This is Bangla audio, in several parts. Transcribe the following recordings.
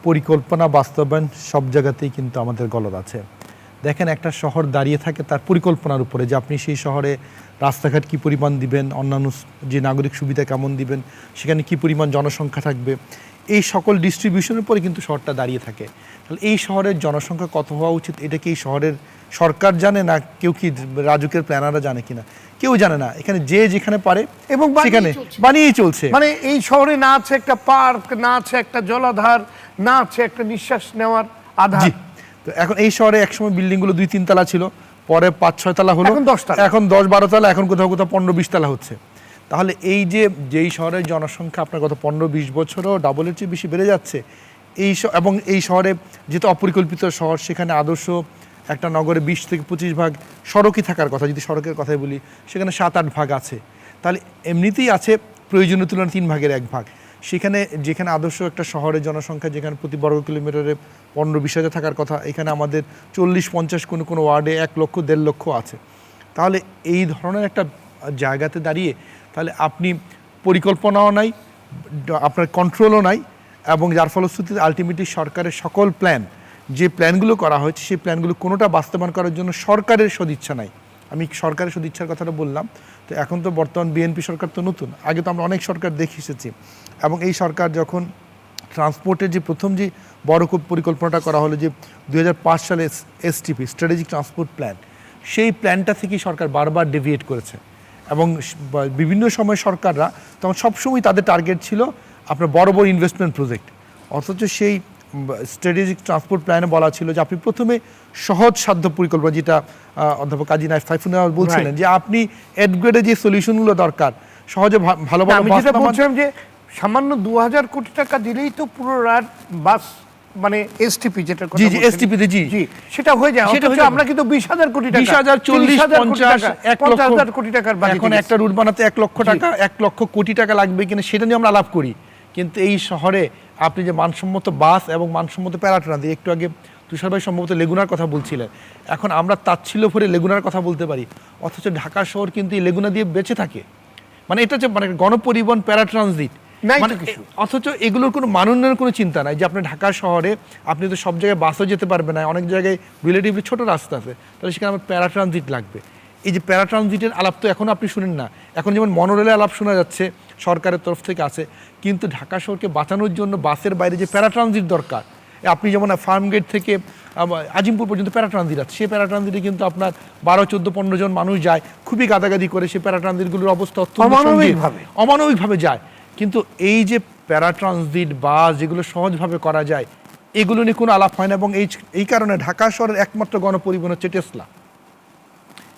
পরিকল্পনা বাস্তবায়ন সব জায়গাতেই কিন্তু আমাদের গলদ আছে। দেখেন একটা শহর দাঁড়িয়ে থাকে তার পরিকল্পনার উপরে, যে আপনি সেই শহরে রাস্তাঘাট কী পরিমাণ দিবেন, অন্যান্য যে নাগরিক সুবিধা কেমন দিবেন, সেখানে কী পরিমাণ জনসংখ্যা থাকবে, এই সকল ডিস্ট্রিবিউশনের পরে কিন্তু শহরটা দাঁড়িয়ে থাকে। তাহলে এই শহরের জনসংখ্যা কত হওয়া উচিত, এটা কি এই শহরের সরকার জানে না কেউ কি রাজুকের প্ল্যানাররা জানে কিনা? কেউ জানে না। এখানে যে যেখানে পারে এবং সেখানে বানিয়েই চলছে। মানে এই শহরে না আছে একটা পার্ক, না আছে একটা জলাধার, না আছে একটা নিঃশ্বাস নেওয়ার আধার। তো এখন এই শহরে একসময় বিল্ডিংগুলো 2-3 তলা ছিল, পরে 5-6 তলা হলো, এখন 10 তলা, এখন 10-12 তলা, এখন কোথাও কোথাও 15-20 তলা হচ্ছে। তাহলে এই যে যেই শহরের জনসংখ্যা আপনার গত 15-20 বছরও ডাবলের চেয়ে বেশি বেড়ে যাচ্ছে, এবং এই শহরে যেহেতু অপরিকল্পিত শহর, সেখানে আদর্শ একটা নগরে 20-25 ভাগ সড়কই থাকার কথা, যদি সড়কের কথাই বলি, সেখানে 7-8 ভাগ আছে। তাহলে এমনিতেই আছে প্রয়োজনীয় তুলনায় 3 ভাগের 1 ভাগ। সেখানে যেখানে আদর্শ একটা শহরের জনসংখ্যা যেখানে প্রতি বর্গ কিলোমিটারে 15-20 হাজার থাকার কথা, এখানে আমাদের 40-50 কোনো ওয়ার্ডে 1 লক্ষ 1.5 লক্ষ আছে। তাহলে এই ধরনের একটা জায়গাতে দাঁড়িয়ে তাহলে আপনি পরিকল্পনাও নাই, আপনার কন্ট্রোলও নাই, এবং যার ফলশ্রুতিতে আলটিমেটলি সরকারের সকল প্ল্যান, যে প্ল্যানগুলো করা হয়েছে সেই প্ল্যানগুলো কোনোটা বাস্তবায়ন করার জন্য সরকারের সদিচ্ছা নাই। আমি সরকারের সদিচ্ছার কথাটা বললাম। তো এখন তো বর্তমান বিএনপি সরকার তো নতুন, আগে তো আমরা অনেক সরকার দেখে এসেছি। এবং এই সরকার যখন ট্রান্সপোর্টের যে প্রথম যে বড় পরিকল্পনাটা করা হলো, যে 2005 সালে এসটিপি স্ট্র্যাটেজিক ট্রান্সপোর্ট প্ল্যান, সেই প্ল্যানটা থেকেই সরকার বারবার ডেভিয়েট করেছে। এবং বিভিন্ন সময় সরকাররা তখন সবসময় তাদের টার্গেট ছিল আপনার বড় বড় ইনভেস্টমেন্ট প্রজেক্ট, অথচ সেই স্ট্র্যাটেজিক ট্রান্সপোর্ট প্ল্যানে বলা ছিল যে আপনি প্রথমে সহজ সাধ্য পরিকল্পনা, যেটা অধ্যাপক কাজী নায়েব সাইফুল বলছিলেন, যে আপনি এডগ্রেডে যে সলিউশনগুলো দরকার সহজে ভালো ভালো, আমি যেটা বলছিলাম যে সামান্য 2000 কোটি টাকা দিলেই তো পুরো রাত বাস মানে এসটিপি, যেটা জি জি এসটিপি জি সেটা হয়ে যায়। আমরা কিন্তু 20,000 কোটি টাকা, 20,000 40,000 50 50,000 কোটি টাকার বাজেট, এখন একটা রুট বানাতে 1 লক্ষ টাকা 1 লক্ষ কোটি টাকা লাগবে কিনা সেটা নিয়ে আমরা আলাপ করি। কিন্তু এই শহরে আপনি যে মানসম্মত বাস এবং মানসম্মত প্যারাট্রান, একটু আগে তুষার ভাই সম্ভবত লেগুনার কথা বলছিলেন, এখন আমরা তাচ্ছিল্য ভরে লেগুনার কথা বলতে পারি, অথচ ঢাকা শহর কিন্তু এই লেগুনা দিয়ে বেঁচে থাকে। মানে এটা হচ্ছে মানে গণপরিবহন, প্যারাট্রানজিট, অথচ এগুলোর কোনো মানোন্নয়নের কোনো চিন্তা নাই। যে আপনি ঢাকা শহরে আপনি তো সব জায়গায় বাসও যেতে পারবে না, অনেক জায়গায় রিলেটিভলি ছোট রাস্তা আছে, তাহলে সেখানে আমার প্যারাট্রানজিট লাগবে। এই যে প্যারাট্রানজিটের আলাপ তো এখনও আপনি শুনেন না। এখন যেমন মনোরেলের আলাপ শোনা যাচ্ছে সরকারের তরফ থেকে আছে, কিন্তু ঢাকা শহরকে বাঁচানোর জন্য বাসের বাইরে যে প্যারাট্রানজিট দরকার, আপনি যেমন ফার্মগেট থেকে আজিমপুর পর্যন্ত প্যারাট্রানজিট আছে, সেই প্যারাট্রানজিটে কিন্তু আপনার 12-14-15 জন মানুষ যায়, খুবই গাদাগাদি করে। সেই প্যারাট্রানজিটগুলোর অবস্থা অমানবিকভাবে যায়। কিন্তু এই যে প্যারাট্রানজিট বাস যেগুলো সহজভাবে করা যায়, এগুলো নিয়ে কোনো আলাপ হয় না। এবং এই কারণে ঢাকা শহরের একমাত্র গণপরিবহন হচ্ছে টেসলা।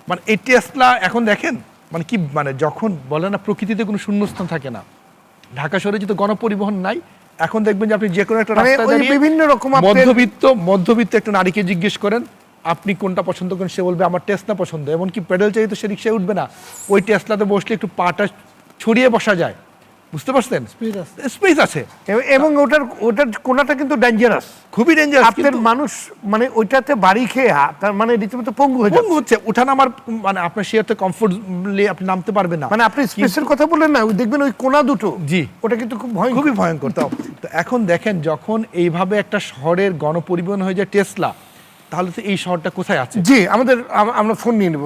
মানে এই টেসলা এখন দেখেন মানে কি, মানে যখন বলে না প্রকৃতিতে কোনো শূন্যস্থান থাকে না, ঢাকা শহরে যেহেতু গণপরিবহন নাই, এখন দেখবেন যে আপনি যে কোনো একটা রাস্তায় বিভিন্ন রকম মধ্যবিত্ত একটা নারীকে জিজ্ঞেস করেন আপনি কোনটা পছন্দ করেন, সে বলবে আমার টেসলা পছন্দ। এমনকি প্যাডেল চাই তো সে রিক্সায় উঠবে না, ওই টেসলাতে বসলে একটু পাটা ছড়িয়ে বসা যায়, বুঝতে পারছেন? স্পেস আছে। এবং ওটার কোনাটা কিন্তু ডেঞ্জারাস, খুবই ডেঞ্জারাস। আপনার মানুষ মানে ওইটাতে বাড়ি খেয়ে তার মানে রীতিমতো পঙ্গু হচ্ছে উঠান আমার, মানে আপনার শেয়ারতে কমফোর্টলি আপনি নামতে পারবেন না। মানে আপনি স্পেসের কথা বললেন না, দেখবেন ওই কোনা দুটো, জি ওটা কিন্তু খুবই ভয়ঙ্কর। তো এখন দেখেন যখন এইভাবে একটা শহরের গণপরিবহন হয়ে যায় টেসলা, তাহলে তো এই শহরটা কোথায় আছে? জি আমরা ফোন নিয়ে নেব।